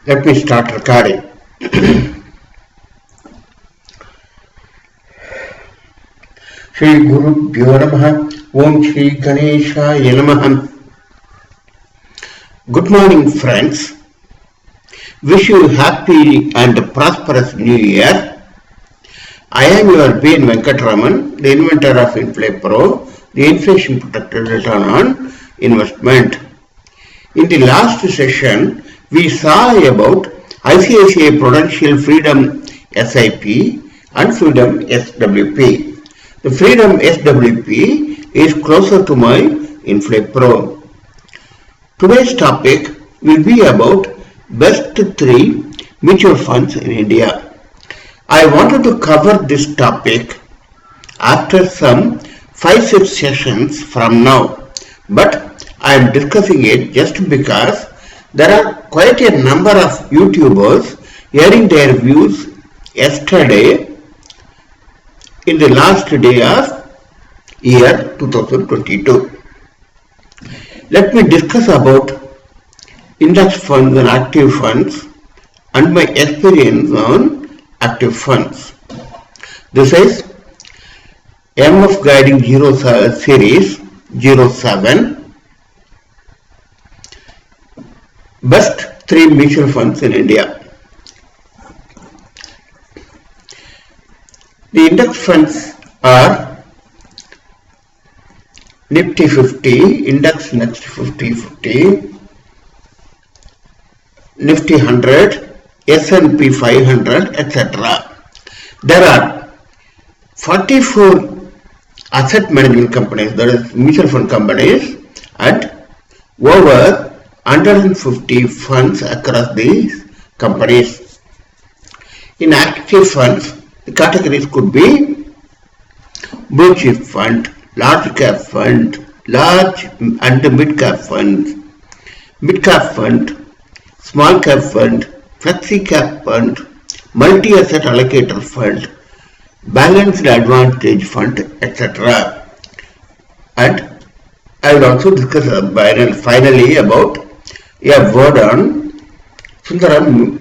Let me start recording. Shri Gurubhyo Namaha. Om Shri Ganeshaya Namaha. Good morning, friends. Wish you happy and prosperous New Year. I am your B N Venkataraman, the inventor of Inflay Pro, the inflation protected return on investment. In the last session, we saw about ICICI Prudential Freedom SIP and Freedom SWP. The Freedom SWP is closer to my Inflay Pro. Today's topic will be about best 3 mutual funds in India. I wanted to cover this topic after some 5-6 sessions from now, but I am discussing it just because there are quite a number of YouTubers airing their views yesterday in the last day of year 2022. Let me discuss about index funds and active funds and my experience on active funds. This is MF Guiding 0 Series 07. Best 3 mutual funds in India. The index funds are Nifty 50, Index Next 50, Nifty 100, S&P 500, etc. There are 44 asset management companies, that is mutual fund companies, and over 150 funds across these companies. In active funds, the categories could be blue chip fund, large cap fund, large and mid cap fund, small cap fund, flexi cap fund, multi-asset allocator fund, balanced advantage fund, etc. And I will also discuss finally about a word on Sundaram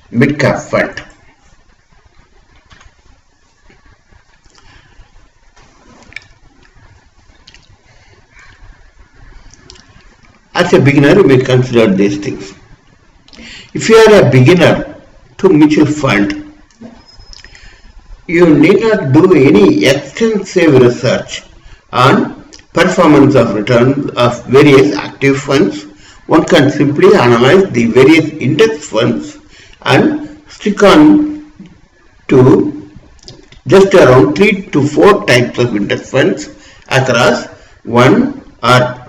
mid cap fund. As a beginner, you may consider these things. If you are a beginner to mutual fund, you need not do any extensive research on performance of return of various active funds. One can simply analyze the various index funds and stick on to just around 3 to 4 types of index funds across 1 or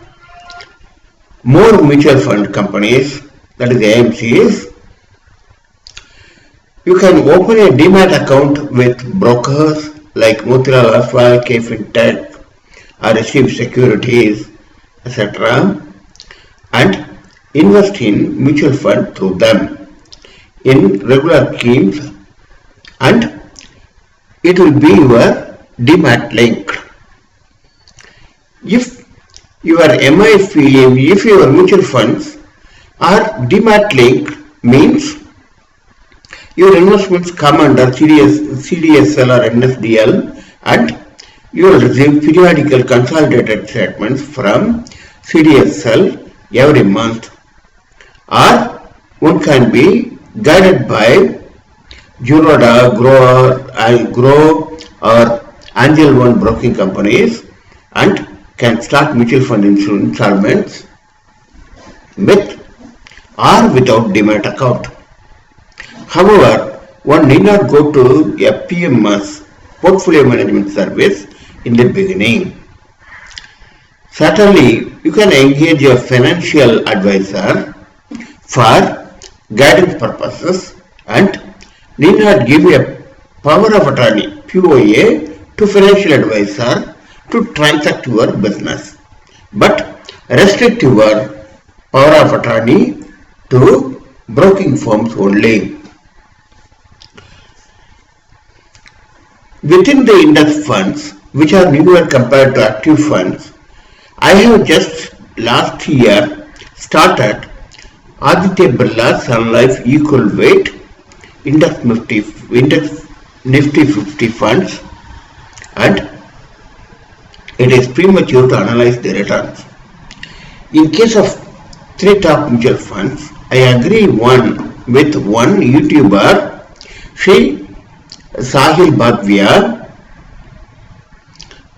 more mutual fund companies, that is AMCs. You can open a demat account with brokers like Motilal Oswal, KFinTech or Receive Securities, etc. and invest in mutual fund through them in regular schemes, and it will be your demat link. If your MIF, if your mutual funds are demat link, means your investments come under CDSL or NSDL, and you will receive periodical consolidated statements from CDSL every month. Or one can be guided by Juroda, Grow or Angel One broking companies and can start mutual fund installments with or without demat account. However, one need not go to a PMS, portfolio management service, in the beginning. Certainly, you can engage a financial advisor for guidance purposes and need not give a power of attorney (POA) to financial advisor to transact your business, but restrict your power of attorney to broking firms only. Within the index funds, which are newer compared to active funds, I have just last year started Aditya Birla Sun Life Equal Weight Index Nifty 50 funds, and it is premature to analyze the returns. In case of three top mutual funds, I agree with one YouTuber, Sri Sahil Bhagwia,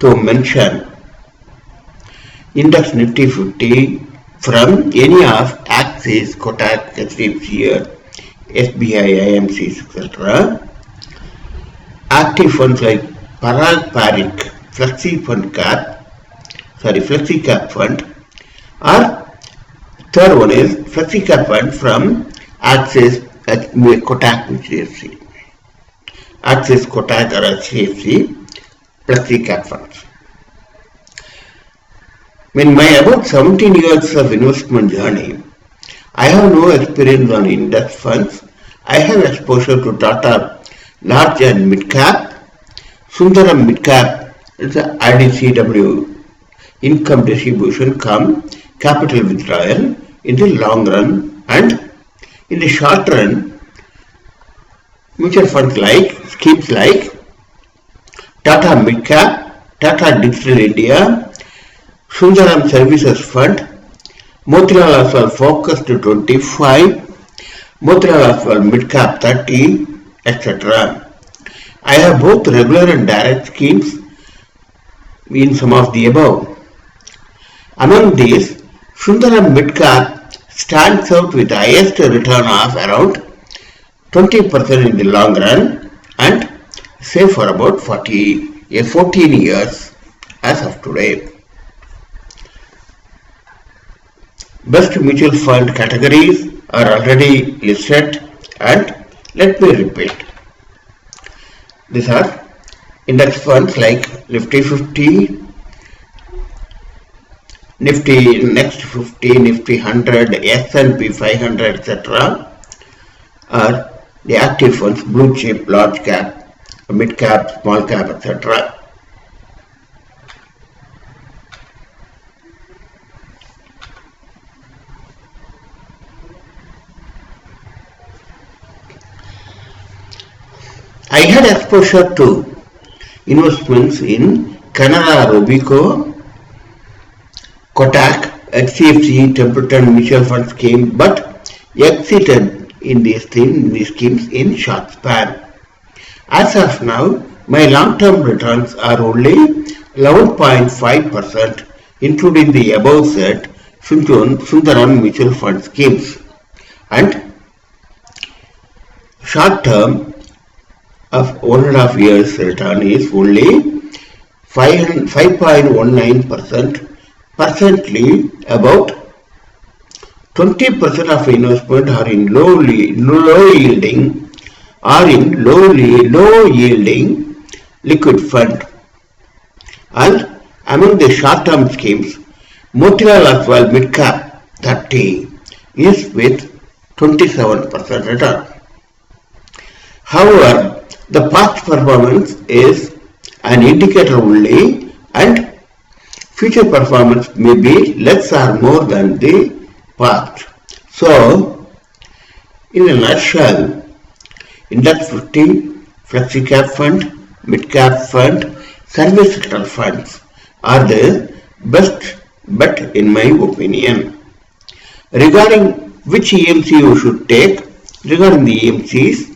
to mention Index Nifty 50 from any of Axis, Kotak, HDFC, SBI, IMCs, etc. Active funds like Parag Parik, Flexi Cap Fund, or third one is Flexi Cap Fund from Axis, Kotak, HDFC. Axis, Kotak or HDFC, Flexi Cap Funds. In my about 17 years of investment journey, I have no experience on index funds. I have exposure to Tata Large and Mid Cap, Sundaram Mid Cap is the IDCW income distribution come capital withdrawal in the long run, and in the short run mutual funds like schemes like Tata Mid Cap, Tata Digital India, Sundaram Services Fund, Motilal Oswal Focus to 25, Motilal Oswal Mid Cap 30, etc. I have both regular and direct schemes in some of the above. Among these, Sundaram Mid Cap stands out with the highest return of around 20% in the long run and safe for about 14 years as of today. Best mutual fund categories are already listed, and let me repeat. These are index funds like Nifty 50, Nifty Next 50, Nifty 100, S&P 500, etc. Are the active funds, blue chip, large cap, mid cap, small cap, etc. I had exposure to investments in Canara Robeco, Kotak, HDFC, Templeton mutual fund scheme, but exited in these schemes in short span. As of now, my long-term returns are only 11.5%, including the above said Sundaram mutual fund schemes, and short-term of 1.5 years return is only 5.19%, presently about 20% of investment are in low yielding liquid fund, and among the short-term schemes, Motilal Oswal Mid Cap 30 is with 27% return. However, the past performance is an indicator only, and future performance may be less or more than the past. So, in a nutshell, Index 50, Flexi Cap Fund, Mid Cap Fund, Service Sector Funds are the best bet in my opinion. Regarding which EMC you should take, regarding the AMCs,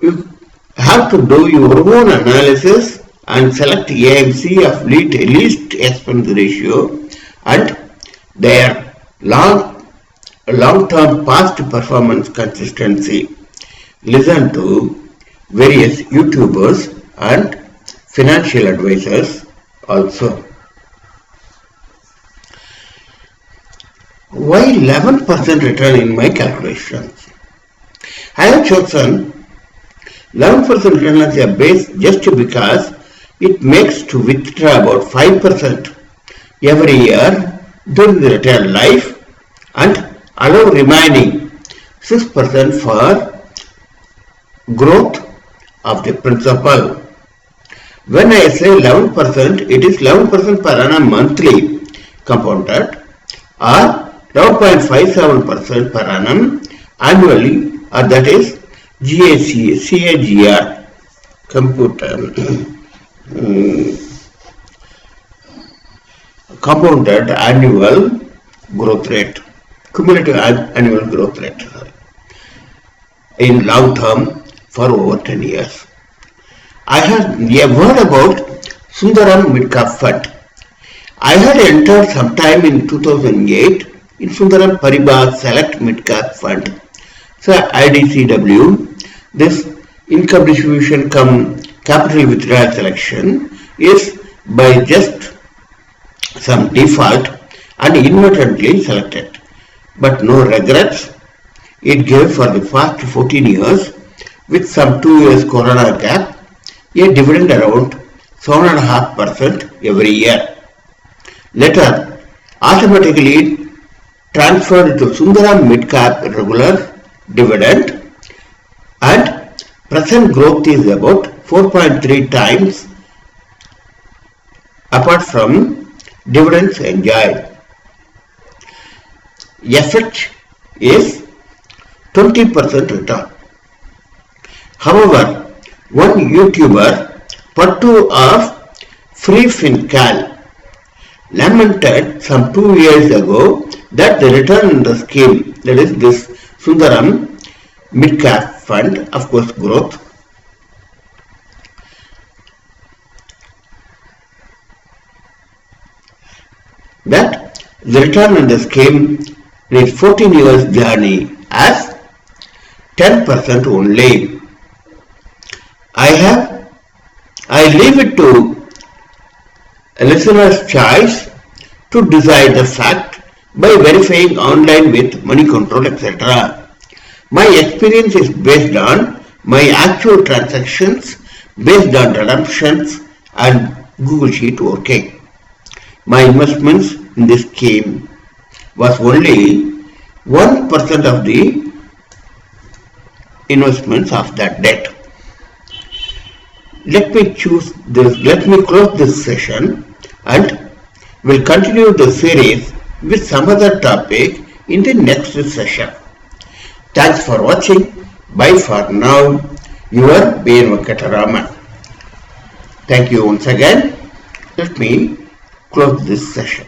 you have to do your own analysis and select AMC of least expense ratio and their long-term past performance consistency. Listen to various YouTubers and financial advisors also. Why 11% return in my calculations? I have chosen 11% return as a base just because it makes to withdraw about 5% every year during the retail life and allow remaining 6% for growth of the principal. When I say 11%, it is 11% per annum monthly compounded or 11.57% per annum annually, or that is CAGR, compounded annual growth rate, cumulative annual growth rate in long term for over 10 years. I had a word about Sundaram Mid-Cap Fund. I had entered sometime in 2008 in Sundaram Paribas Select Mid-Cap Fund. So IDCW, this income distribution cum capital withdrawal selection is by just some default and inadvertently selected. But no regrets. It gave for the past 14 years with some 2 years corona gap a dividend around 7.5% every year. Later, automatically transferred to Sundaram Mid-Cap regular dividend, and present growth is about 4.3 times apart from dividends enjoyed. Effect is 20% return. However, one YouTuber, Pattu of Free FinCal, lamented some 2 years ago that the return in the scheme, that is this Sundaram Mid-Cap Fund, of course growth, that the return on the scheme is 14 years journey as 10% only. I leave it to a listener's choice to decide the fact by verifying online with money control, etc. My experience is based on my actual transactions, based on redemptions and Google Sheet working. My investments in this scheme was only 1% of the investments of that debt. Let me close this session and we'll continue the series with some other topic in the next session. Thanks for watching. Bye for now. Your B N Venkataraman. Thank you once again. Let me close this session.